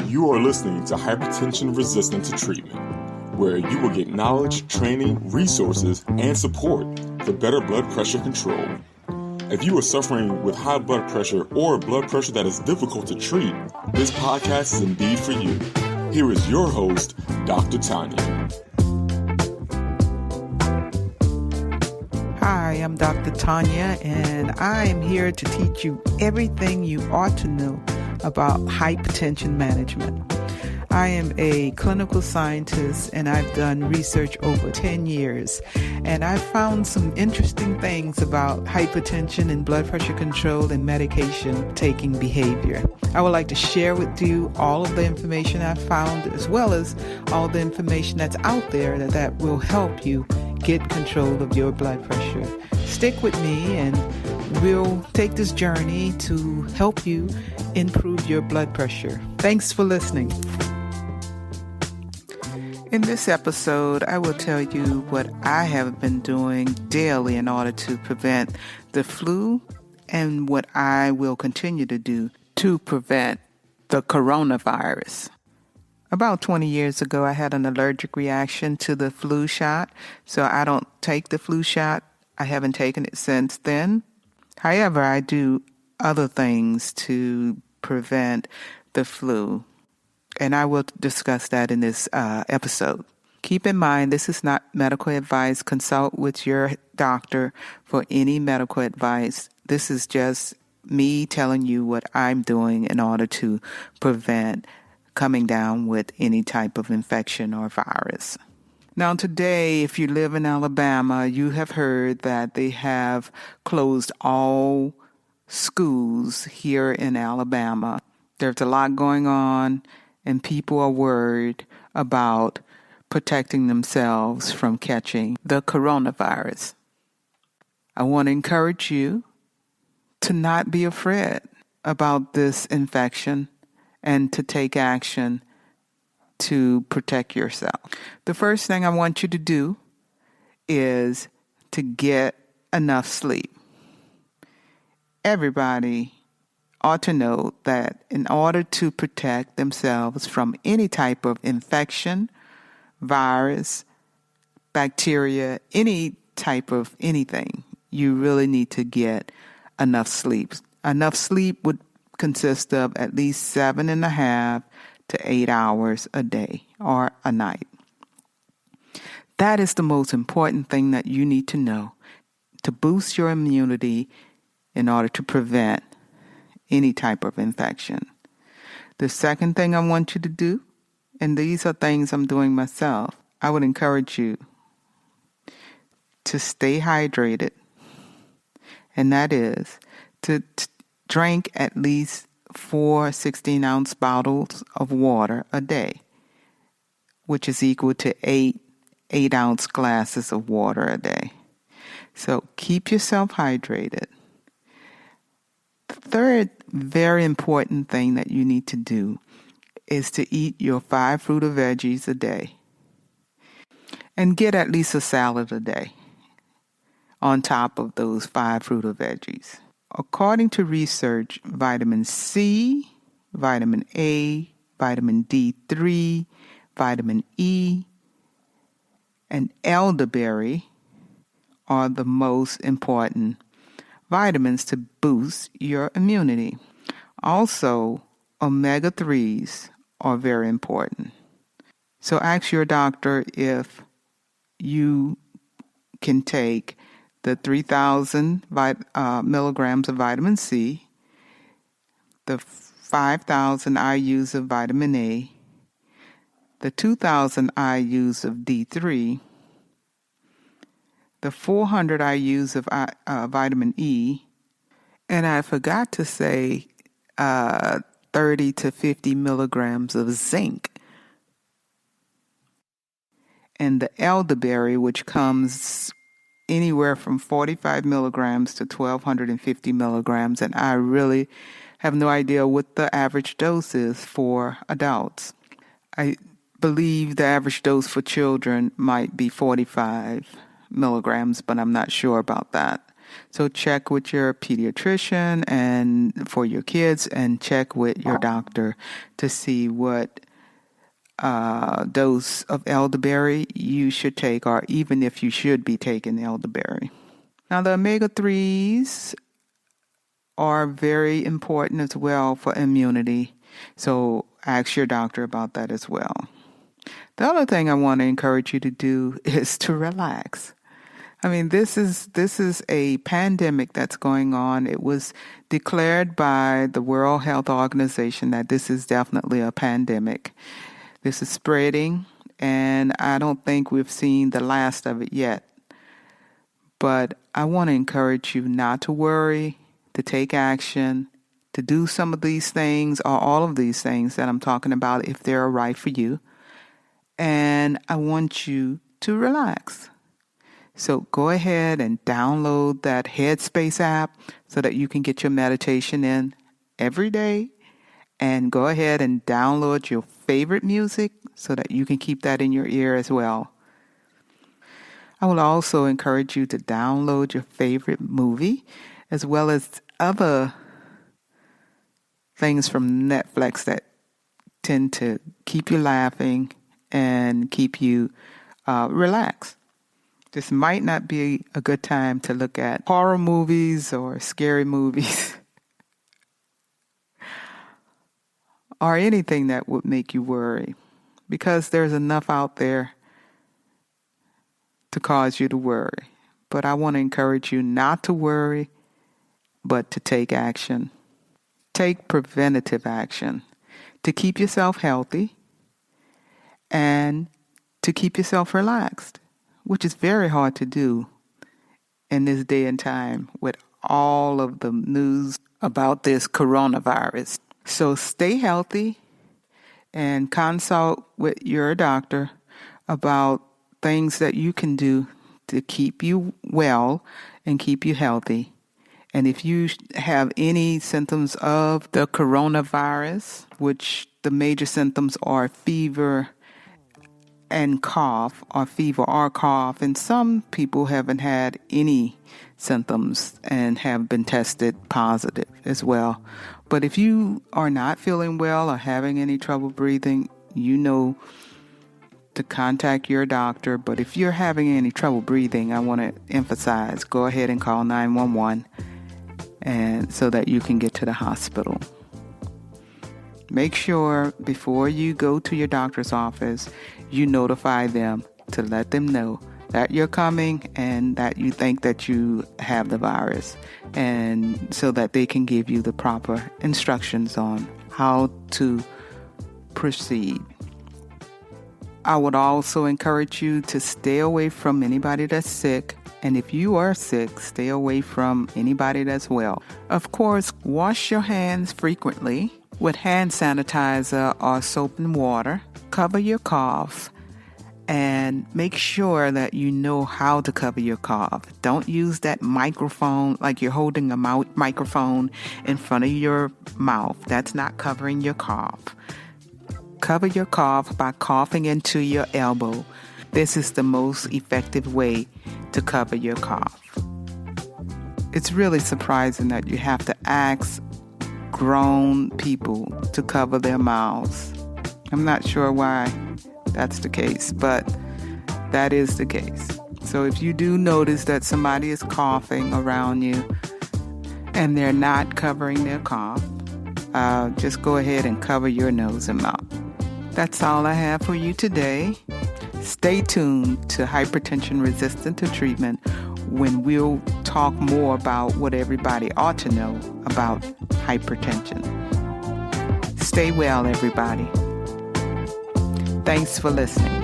You are listening to Hypertension Resistant to Treatment, where you will get knowledge, training, resources, and support for better blood pressure control. If you are suffering with high blood pressure or blood pressure that is difficult to treat, this podcast is indeed for you. Here is your host, Dr. Tanya. Hi, I'm Dr. Tanya, and I am here to teach you everything you ought to know about hypertension management. I am a clinical scientist, and I've done research over 10 years, and I've found some interesting things about hypertension and blood pressure control and medication taking behavior. I would like to share with you all of the information I've found, as well as all the information that's out there that will help you get control of your blood pressure. Stick with me, and we'll take this journey to help you improve your blood pressure. Thanks for listening. In this episode, I will tell you what I have been doing daily in order to prevent the flu and what I will continue to do to prevent the coronavirus. About 20 years ago, I had an allergic reaction to the flu shot, so I don't take the flu shot. I haven't taken it since then. However, I do other things to prevent the flu, and I will discuss that in this episode. Keep in mind, this is not medical advice. Consult with your doctor for any medical advice. This is just me telling you what I'm doing in order to prevent coming down with any type of infection or virus. Now today, if you live in Alabama, you have heard that they have closed all schools here in Alabama. There's a lot going on, and people are worried about protecting themselves from catching the coronavirus. I want to encourage you to not be afraid about this infection and to take action to protect yourself. The first thing I want you to do is to get enough sleep. Everybody ought to know that in order to protect themselves from any type of infection, virus, bacteria, any type of anything, you really need to get enough sleep. Enough sleep would consist of at least 7.5 to 8 hours a day or a night. That is the most important thing that you need to know to boost your immunity in order to prevent any type of infection. The second thing I want you to do, and these are things I'm doing myself, I would encourage you to stay hydrated, and that is to drink at least 4 16-ounce bottles of water a day, which is equal to 8 8-ounce glasses of water a day. So keep yourself hydrated. The third very important thing that you need to do is to eat your 5 fruit or veggies a day and get at least a salad a day on top of those 5 fruit or veggies. According to research, vitamin C, vitamin A, vitamin D3, vitamin E, and elderberry are the most important vitamins to boost your immunity. Also, omega-3s are very important. So ask your doctor if you can take the 3,000 milligrams of vitamin C, the 5,000 IUs of vitamin A, the 2,000 IUs of D3, the 400 IUs of vitamin E, and I forgot to say 30 to 50 milligrams of zinc. And the elderberry, which comes anywhere from 45 milligrams to 1,250 milligrams, and I really have no idea what the average dose is for adults. I believe the average dose for children might be 45 milligrams, but I'm not sure about that. So check with your pediatrician and for your kids, and check with your doctor to see what dose of elderberry you should take, or even if you should be taking elderberry. Now, the omega-3s are very important as well for immunity. So ask your doctor about that as well. The other thing I want to encourage you to do is to relax. I mean, this is a pandemic that's going on. It was declared by the World Health Organization that this is definitely a pandemic. This is spreading, and I don't think we've seen the last of it yet. But I want to encourage you not to worry, to take action, to do some of these things or all of these things that I'm talking about if they're right for you. And I want you to relax. So go ahead and download that Headspace app so that you can get your meditation in every day. And go ahead and download your favorite music so that you can keep that in your ear as well. I will also encourage you to download your favorite movie as well as other things from Netflix that tend to keep you laughing and keep you relaxed. This might not be a good time to look at horror movies or scary movies or anything that would make you worry, because there's enough out there to cause you to worry. But I want to encourage you not to worry, but to take action. Take preventative action to keep yourself healthy and to keep yourself relaxed, which is very hard to do in this day and time with all of the news about this coronavirus. So stay healthy and consult with your doctor about things that you can do to keep you well and keep you healthy. And if you have any symptoms of the coronavirus, which the major symptoms are fever and cough, or fever or cough, and some people haven't had any symptoms and have been tested positive as well. But if you are not feeling well or having any trouble breathing, you know to contact your doctor. But if you're having any trouble breathing, I want to emphasize, go ahead and call 911 and so that you can get to the hospital. Make sure before you go to your doctor's office, you notify them to let them know that you're coming and that you think that you have the virus, and so that they can give you the proper instructions on how to proceed. I would also encourage you to stay away from anybody that's sick. And if you are sick, stay away from anybody that's well. Of course, wash your hands frequently with hand sanitizer or soap and water. Cover your cough and make sure that you know how to cover your cough. Don't use that microphone like you're holding a microphone in front of your mouth. That's not covering your cough. Cover your cough by coughing into your elbow. This is the most effective way to cover your cough. It's really surprising that you have to ask grown people to cover their mouths. I'm not sure why that's the case, but that is the case. So if you do notice that somebody is coughing around you and they're not covering their cough, just go ahead and cover your nose and mouth. That's all I have for you today. Stay tuned to Hypertension Resistant to Treatment when we'll talk more about what everybody ought to know about hypertension. Stay well, everybody. Thanks for listening.